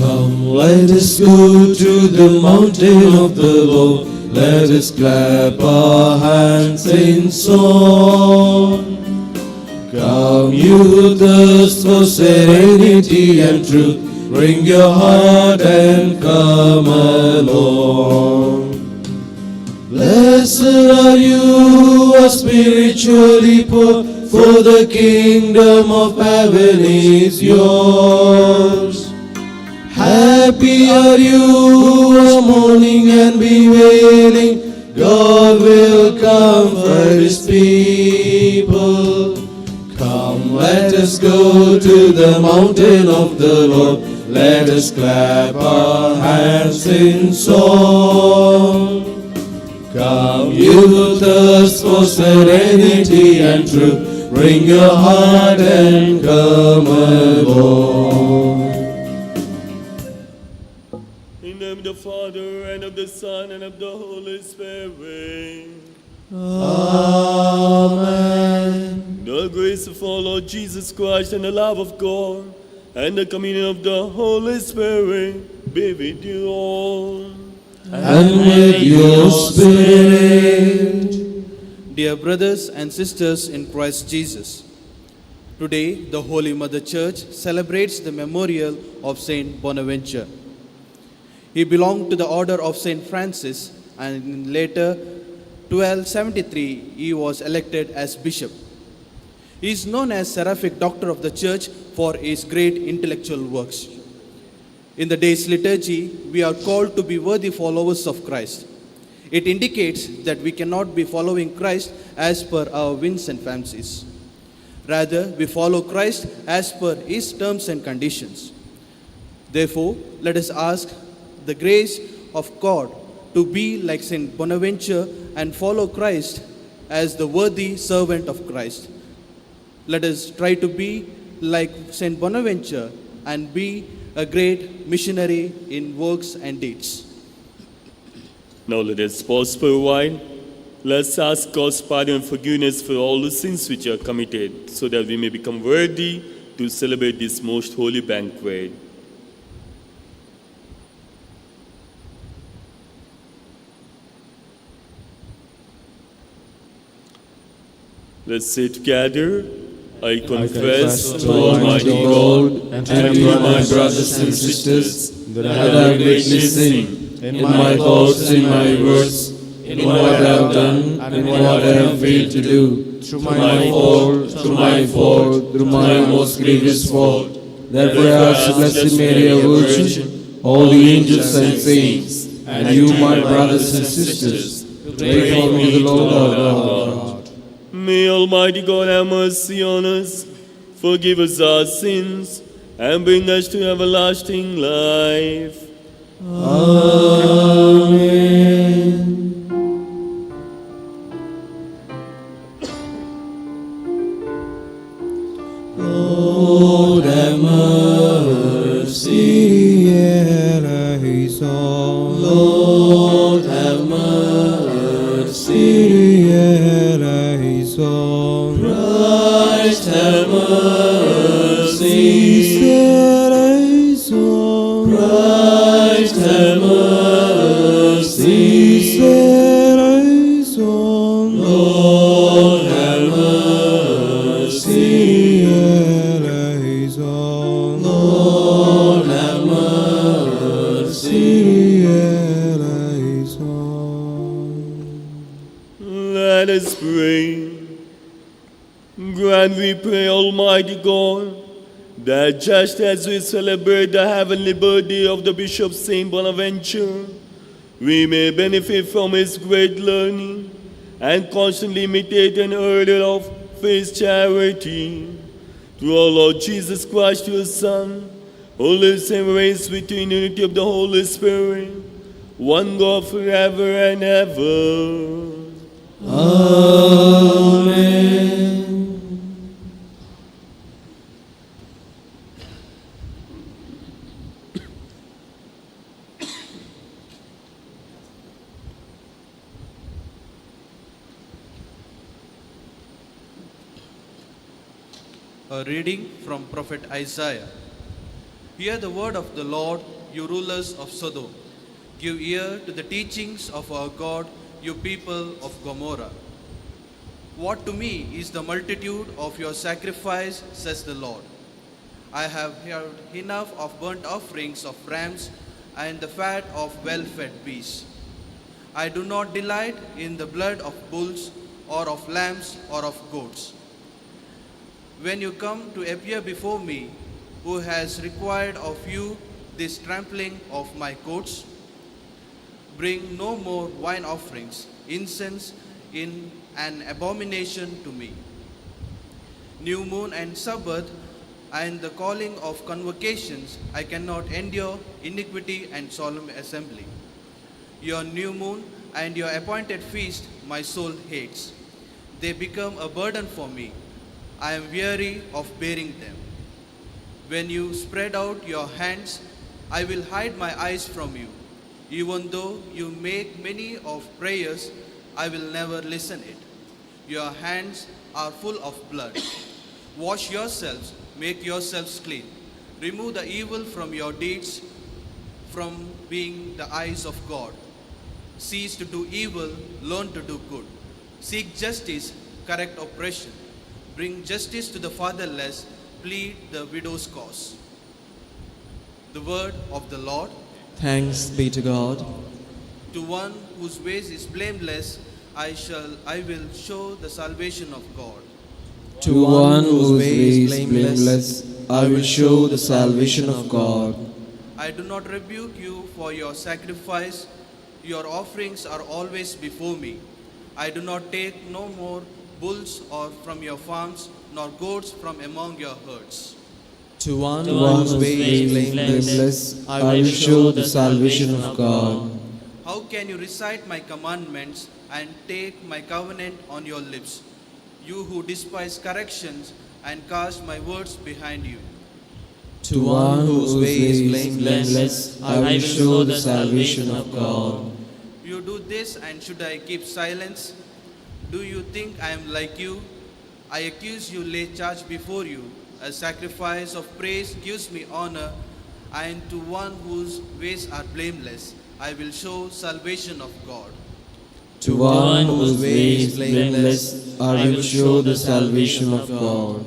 Come, let us go to the mountain of the Lord. Let us clap our hands in song. Come, you who thirst for serenity and truth, bring your heart and come along. Blessed are you who are spiritually poor, for the kingdom of heaven is yours. Happy are you who are mourning and bewailing, God will comfort His people. Come, let us go to the mountain of the Lord. Let us clap our hands in song. Come, you who thirst for serenity and truth, bring your heart and come along. In the name of the Father, and of the Son, and of the Holy Spirit. Amen. The grace of our Lord Jesus Christ and the love of God and the communion of the Holy Spirit be with you all. And with your spirit. Dear brothers and sisters in Christ Jesus, today the Holy Mother Church celebrates the memorial of Saint Bonaventure. He belonged to the order of Saint Francis, and in later 1273 he was elected as bishop. He is known as Seraphic Doctor of the Church for his great intellectual works. In the day's liturgy, we are called to be worthy followers of Christ. It indicates that we cannot be following Christ as per our whims and fancies. Rather, we follow Christ as per His terms and conditions. Therefore, let us ask the grace of God to be like Saint Bonaventure and follow Christ as the worthy servant of Christ. Let us try to be like Saint Bonaventure and be a great missionary in works and deeds. Now let us pause for a while. Let's ask God's pardon and forgiveness for all the sins which are committed, so that we may become worthy to celebrate this most holy banquet. Let's say together, I confess to Almighty God and to you, my brothers and sisters, that I have greatly sinned in my thoughts, in my words, in what I have done and in what I have failed to do, through my fault, through my most grievous fault. Therefore I ask the Blessed Mary, a Virgin, all the angels and saints, and you, my brothers and sisters, to pray for me, the Lord our God. May Almighty God have mercy on us, forgive us our sins, and bring us to everlasting life. Amen. Lord have mercy, Lord have mercy, Christ have mercy, Christ have mercy, Lord have mercy, Lord have mercy. Let us pray. Grant, we pray, Almighty God, that just as we celebrate the heavenly birthday of the Bishop Saint Bonaventure, we may benefit from his great learning and constantly imitate and order of his charity. Through our Lord Jesus Christ, your Son, who lives and reigns with you in unity of the Holy Spirit, one God forever and ever. Amen. A reading from Prophet Isaiah. Hear the word of the Lord, you rulers of Sodom. Give ear to the teachings of our God, you people of Gomorrah. What to me is the multitude of your sacrifice, says the Lord. I have heard enough of burnt offerings of rams and the fat of well-fed beasts. I do not delight in the blood of bulls or of lambs or of goats. When you come to appear before me, who has required of you this trampling of my courts? Bring no more wine offerings, incense in an abomination to me. New moon and Sabbath and the calling of convocations, I cannot endure iniquity and solemn assembly. Your new moon and your appointed feast my soul hates. They become a burden for me. I am weary of bearing them. When you spread out your hands, I will hide my eyes from you. Even though you make many of prayers, I will never listen it. Your hands are full of blood. Wash yourselves, make yourselves clean. Remove the evil from your deeds, from being the eyes of God. Cease to do evil, learn to do good. Seek justice, correct oppression. Bring justice to the fatherless, plead the widow's cause. The word of the Lord. Thanks be to God. To one whose ways is blameless, I will show the salvation of God. To one whose way is blameless, I will show the salvation of God. I do not rebuke you for your sacrifice. Your offerings are always before me. I do not take no more bulls or from your farms, nor goats from among your herds. To one whose way is blameless, I will show the salvation of God. How can you recite my commandments and take my covenant on your lips, you who despise corrections and cast my words behind you? To one whose way is blameless, I will show the salvation of God. You do this, and should I keep silence? Do you think I am like you? I accuse you, lay charge before you. A sacrifice of praise gives me honor, and to one whose ways are blameless, I will show salvation of God. To one whose way is blameless, I will show the salvation of God.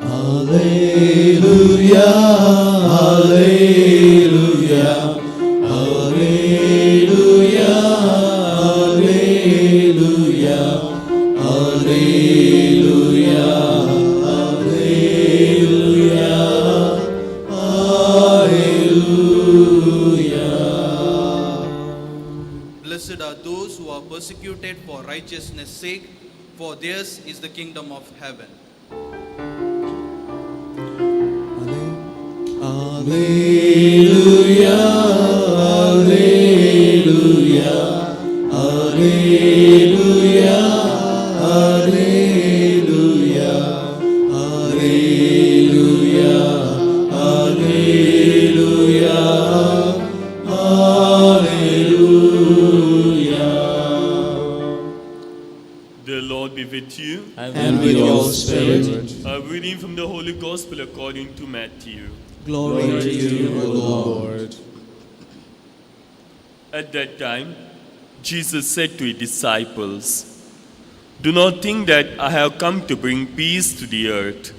Alleluia, Alleluia, Alleluia, Alleluia, Alleluia, Alleluia, Alleluia. Blessed are those who are persecuted for righteousness' sake, for theirs is the kingdom of heaven. Alleluia, Alleluia, Alleluia, Alleluia, Alleluia, Alleluia, Alleluia. The Lord be with you. And with your spirit. A reading from the Holy Gospel according to Matthew. Glory to you, O Lord. At that time, Jesus said to his disciples, "Do not think that I have come to bring peace to the earth.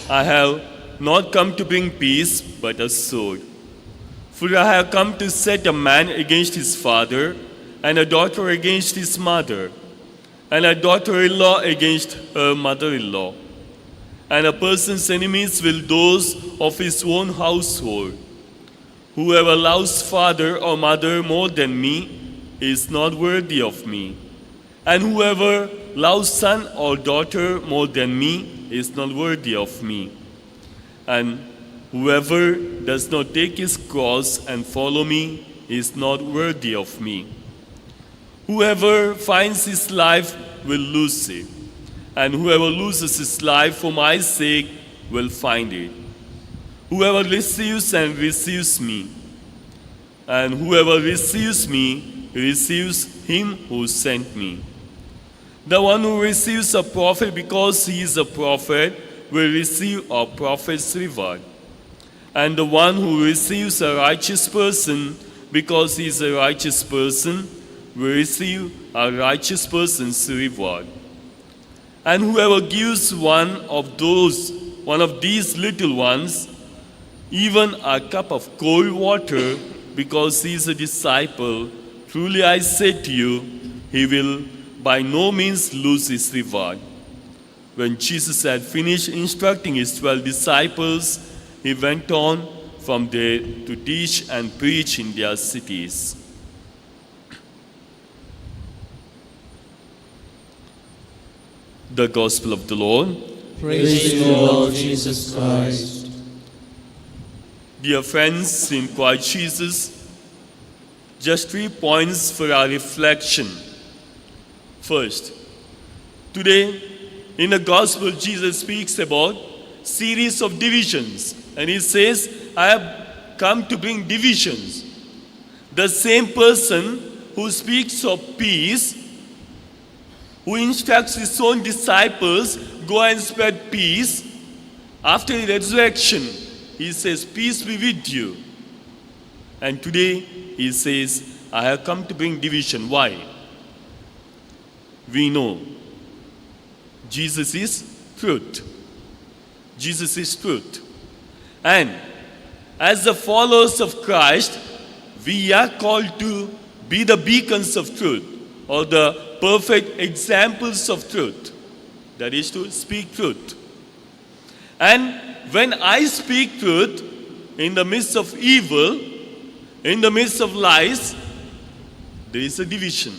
I have not come to bring peace, but a sword. For I have come to set a man against his father, and a daughter against his mother, and a daughter-in-law against her mother-in-law. And a person's enemies will those of his own household. Whoever loves father or mother more than me is not worthy of me. And whoever loves son or daughter more than me is not worthy of me. And whoever does not take his cross and follow me is not worthy of me. Whoever finds his life will lose it. And whoever loses his life for my sake will find it. Whoever receives and receives me, and whoever receives me receives him who sent me. The one who receives a prophet because he is a prophet will receive a prophet's reward. And the one who receives a righteous person because he is a righteous person will receive a righteous person's reward. And whoever gives one of these little ones even a cup of cold water because he is a disciple, truly I say to you, he will by no means lose his reward. When Jesus had finished instructing his 12 disciples, he went on from there to teach and preach in their cities. The Gospel of the Lord. Praise to you, Lord Jesus Christ. Dear friends in Christ Jesus, just 3 points for our reflection. First, today in the Gospel, Jesus speaks about series of divisions. And he says, I have come to bring divisions. The same person who speaks of peace, who instructs his own disciples, go and spread peace. After the resurrection, he says, peace be with you. And today, he says, I have come to bring division. Why? We know Jesus is truth. Jesus is truth. And as the followers of Christ, we are called to be the beacons of truth, or the perfect examples of truth. That is to speak truth. And when I speak truth in the midst of evil, in the midst of lies, there is a division.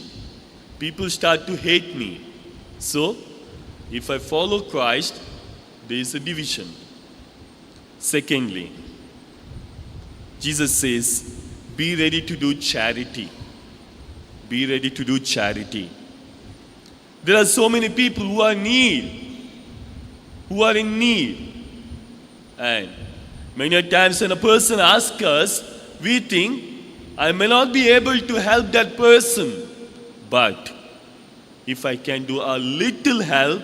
People start to hate me. So, if I follow Christ, there is a division. Secondly, Jesus says, be ready to do charity. Be ready to do charity. There are so many people who are in need. And many times when a person asks us, we think, I may not be able to help that person. But if I can do a little help,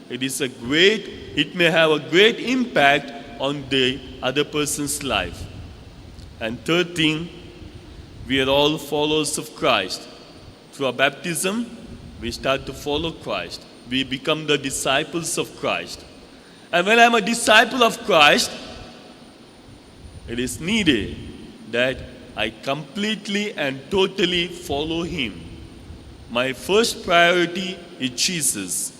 it may have a great impact on the other person's life. And third thing, we are all followers of Christ. Through our baptism, we start to follow Christ. We become the disciples of Christ. And when I'm a disciple of Christ, it is needed that I completely and totally follow Him. My first priority is Jesus.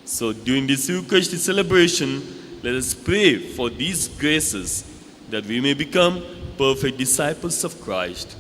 So during this Eucharistic celebration, let us pray for these graces that we may become perfect disciples of Christ.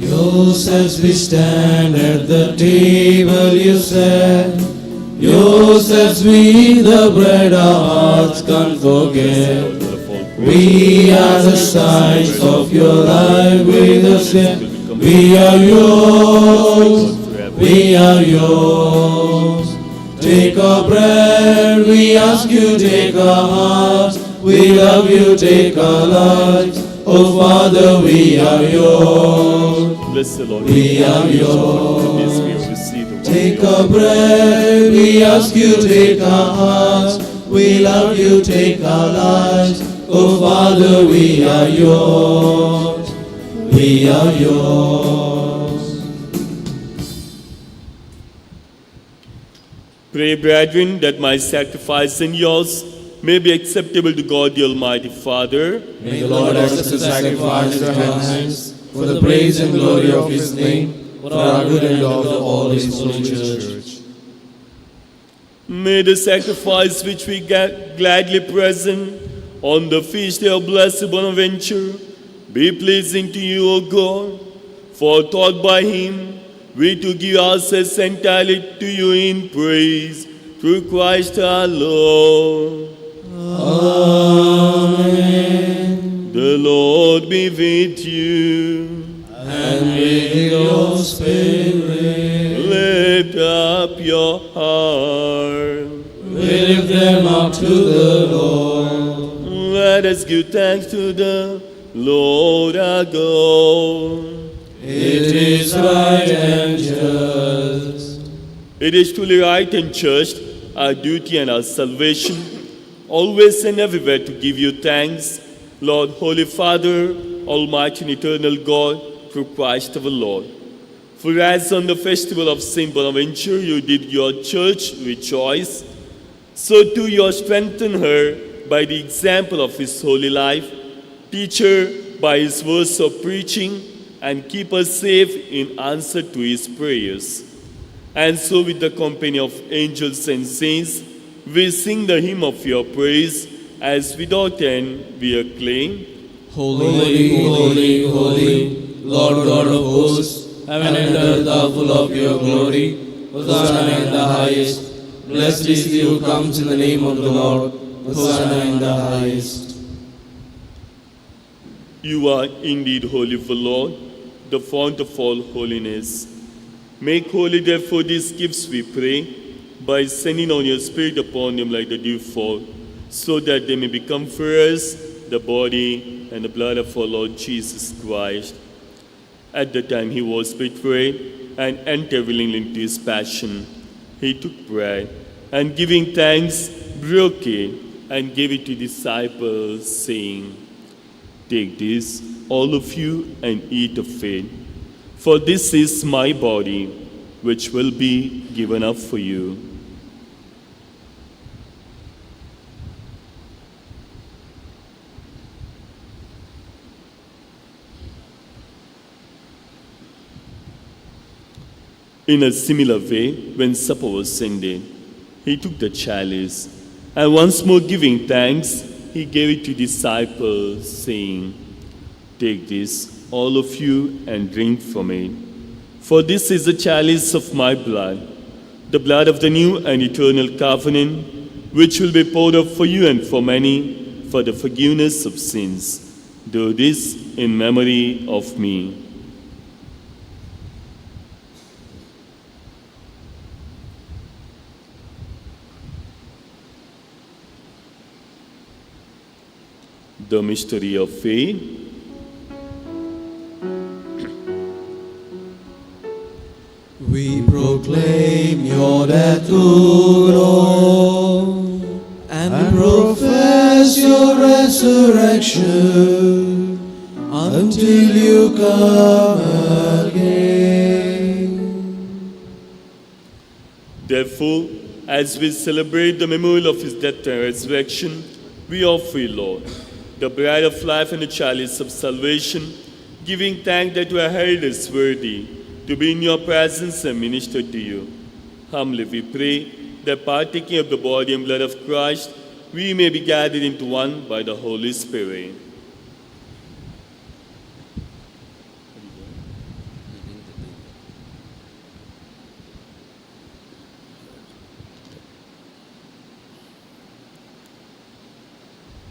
Yourselves we stand at the table you set. Yourselves we the bread our hearts can't forget. We are the signs of your life with us. We are yours. We are yours. Take our bread, we ask you, take our hearts. We love you, take our lives. Oh Father, we are yours. Bless the Lord. We are yours. We receive the Take our bread, we ask you, take our hearts. We love you, take our lives. Oh Father, we are yours. We are yours. Pray, brethren, that my sacrifice and yours may be acceptable to God the Almighty Father. May the Lord accept the sacrifice at our hands for the praise and glory of His name, for our good and of all His holy church. May the sacrifice which we gladly present on the feast day of Blessed Bonaventure be pleasing to you, O God, for taught by Him, we to give ourselves entirely to you in praise, through Christ our Lord. Amen. Lord be with you. And with your spirit. Lift up your heart. We lift them up to the Lord. Let us give thanks to the Lord our God. It is right and just. It is truly right and just, our duty and our salvation, always and everywhere to give you thanks, Lord, Holy Father, Almighty and eternal God, through Christ our Lord. For as on the festival of Saint Bonaventure you did your church rejoice, so too you strengthen her by the example of his holy life, teach her by his words of preaching, and keep her safe in answer to his prayers. And so with the company of angels and saints, we sing the hymn of your praise, as without end we acclaim. Holy, holy, holy, Lord God of hosts, heaven and earth are full of your glory. Hosanna in the highest. Blessed is he who comes in the name of the Lord. Hosanna in the highest. You are indeed holy, for Lord, the fount of all holiness. Make holy, therefore, these gifts, we pray, by sending on your Spirit upon them like the dewfall, so that they may become for us the body and the blood of our Lord Jesus Christ. At the time he was betrayed and entered willingly into his passion, he took bread, and giving thanks, broke it, and gave it to disciples, saying, "Take this, all of you, and eat of it. For this is my body, which will be given up for you." In a similar way, when supper was ended, he took the chalice, and once more giving thanks, he gave it to disciples, saying, "Take this, all of you, and drink from it. For this is the chalice of my blood, the blood of the new and eternal covenant, which will be poured out for you and for many for the forgiveness of sins. Do this in memory of me." The mystery of faith. We proclaim your death, O Lord, and profess your resurrection until you come again. Therefore, as we celebrate the memorial of his death and resurrection, we offer you, Lord, the bread of life and the chalice of salvation, giving thanks that you are held as worthy to be in your presence and minister to you. Humbly we pray that partaking of the body and blood of Christ, we may be gathered into one by the Holy Spirit.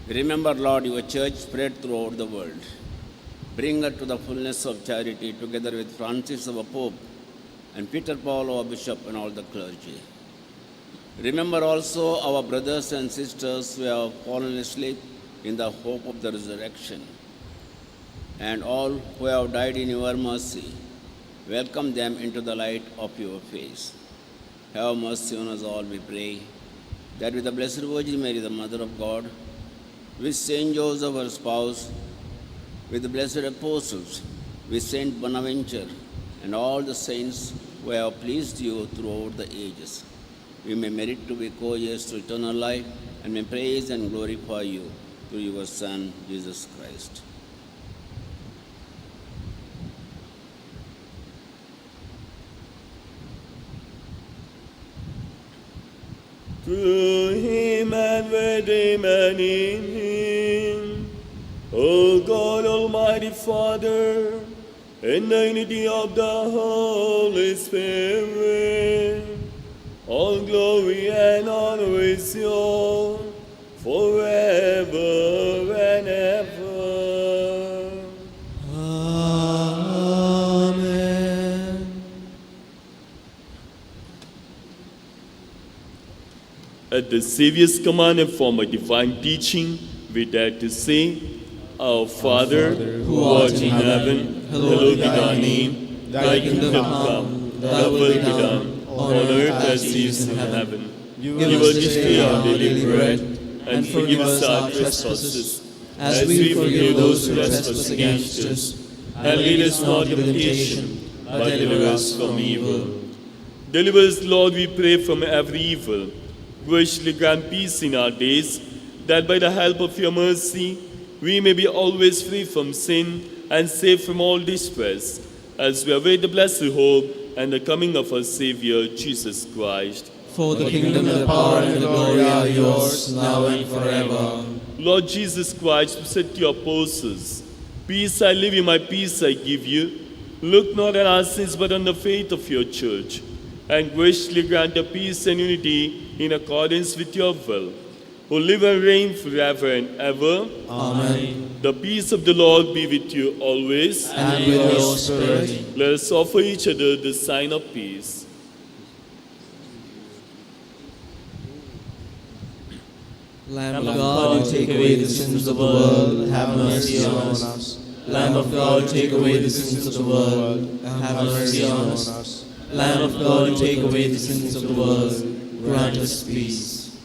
Remember, Lord, your church spread throughout the world. Bring her to the fullness of charity, together with Francis, our Pope, and Peter Paul, our Bishop, and all the clergy. Remember also our brothers and sisters who have fallen asleep in the hope of the resurrection, and all who have died in your mercy. Welcome them into the light of your face. Have mercy on us all, we pray, that with the Blessed Virgin Mary, the Mother of God, with Saint Joseph, her spouse, with the blessed apostles, with Saint Bonaventure, and all the saints who have pleased you throughout the ages, we may merit to be co-heirs to eternal life, and may praise and glorify you through your Son, Jesus Christ. Through him and with him and in him, O God, Almighty Father, in the unity of the Holy Spirit, all glory and honor is yours forever and ever. At the Saviour's command and from a divine teaching, we dare to say, Our Father, who art in heaven, hallowed be thy name. Thy kingdom come, thy will be done, on earth as it is in heaven. Give us this day our daily bread, and forgive us our trespasses, as we forgive those who trespass against us. And lead us not into temptation, but deliver us from evil. Deliver us, Lord, we pray, from every evil. Graciously grant peace in our days, that by the help of your mercy, we may be always free from sin and safe from all distress, as we await the blessed hope and the coming of our Saviour, Jesus Christ. For the kingdom, and the power, and the glory are yours, now and forever. Lord Jesus Christ, who said to your apostles, Peace I leave you, my peace I give you. Look not on our sins, but on the faith of your church, and graciously grant a peace and unity in accordance with your will, who live and reign forever and ever. Amen. The peace of the Lord be with you always. And with your spirit. Let us offer each other the sign of peace. Lamb of God, who take away the sins of the world, have mercy on us. Lamb of God, who take away the sins of the world, have mercy on us. Lamb of God, who take away the sins of the world, grant us peace.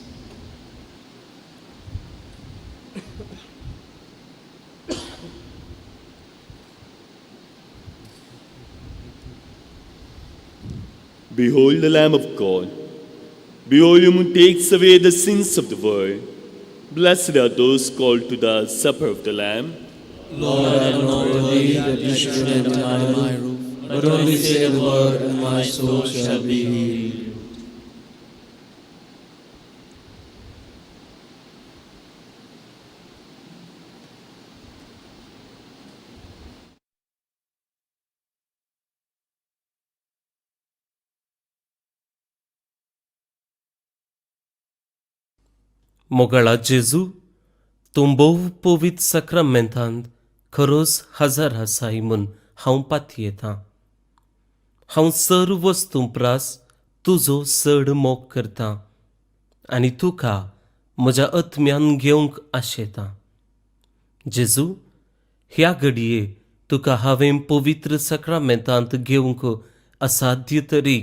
Behold the Lamb of God. Behold him who takes away the sins of the world. Blessed are those called to the supper of the Lamb. Lord, I am not worthy that you should enter under my roof, but only say the word, and my soul shall be healed. मोगळा जेजू, तूं भोव पवित्र सक्रमेंतांत खरोच हजर आसाय म्हूण हांव पातयेतां. हांव सर्व वस्तू प्रास तुजो चड मोग करतां आनी तुका म्हज्या आत्म्यान घेवंक आशेतां. जेजू, ह्या घडये तुका हांवें पवित्र सक्रमेंतांत घेवंक असाध्य तरी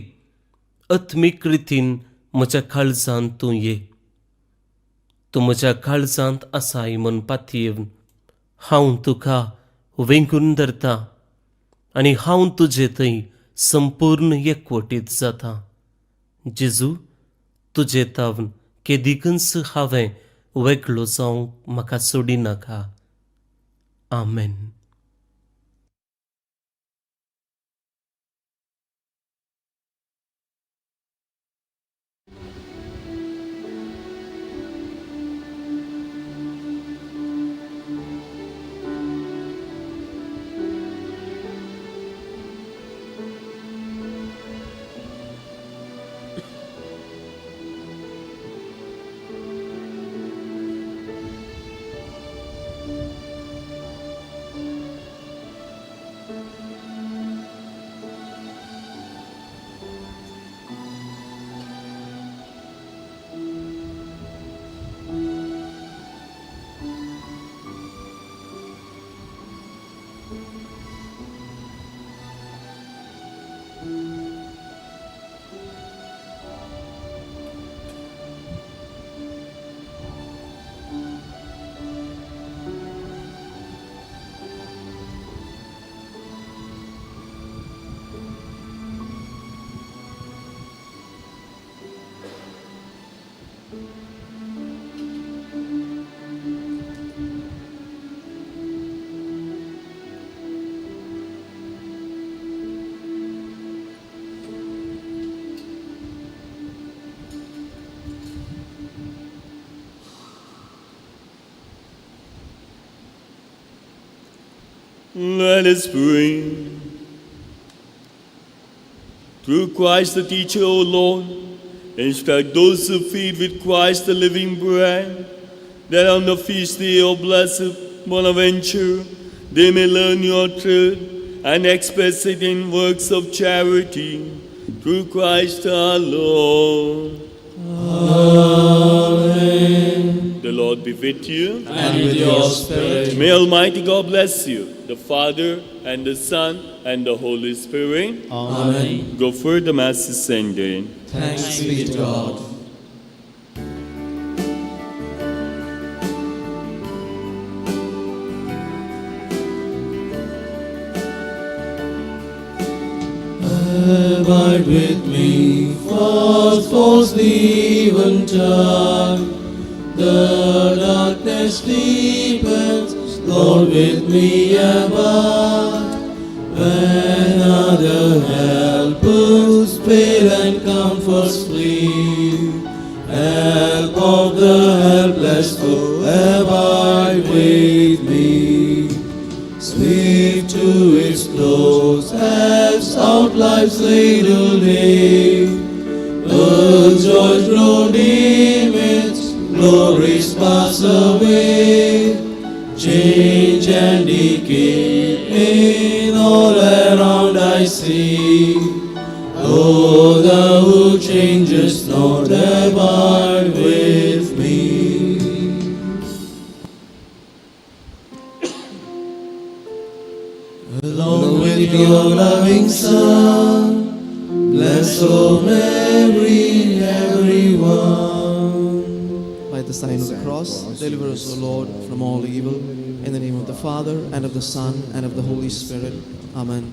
आत्मीक रितीन म्हज्या काळजांत तूं ये. तूं म्हज्या काळजांत आसाय म्हूण पातयेवन हांव तुका वेंकून धरतां आनी हांव तुजे थंय संपूर्ण एकवटीत जातां. जेजू, तुजे तावन केदीकच हांवें वेगळो जावंक म्हाका सोडिनाका. आमेन. Let us pray. Through Christ the teacher, O Lord, inspire those who feed with Christ the living bread, that on the feast day of blessed Bonaventure they may learn your truth and express it in works of charity. Through Christ our Lord. Amen. The Lord be with you. And with your spirit. May Almighty God bless you, the Father, and the Son, and the Holy Spirit. Amen. Go for the Mass is ended. Thanks be to God. Abide with me, false eventide. The darkness deepens, Lord, with me abide. When other helpers fail and comforts flee, help of the helpless foe, abide with me. Sleep to its close, as out life's ladle day. The joys grow dim, its glories pass away. Change and decay in all around I see. Oh, thou who changest not, abide with me. Along with your loving Son, bless, O Mary, everyone. By the sign of the cross, deliver us, O Lord, from all evil. In the name of the Father, and of the Son, and of the Holy Spirit. Amen.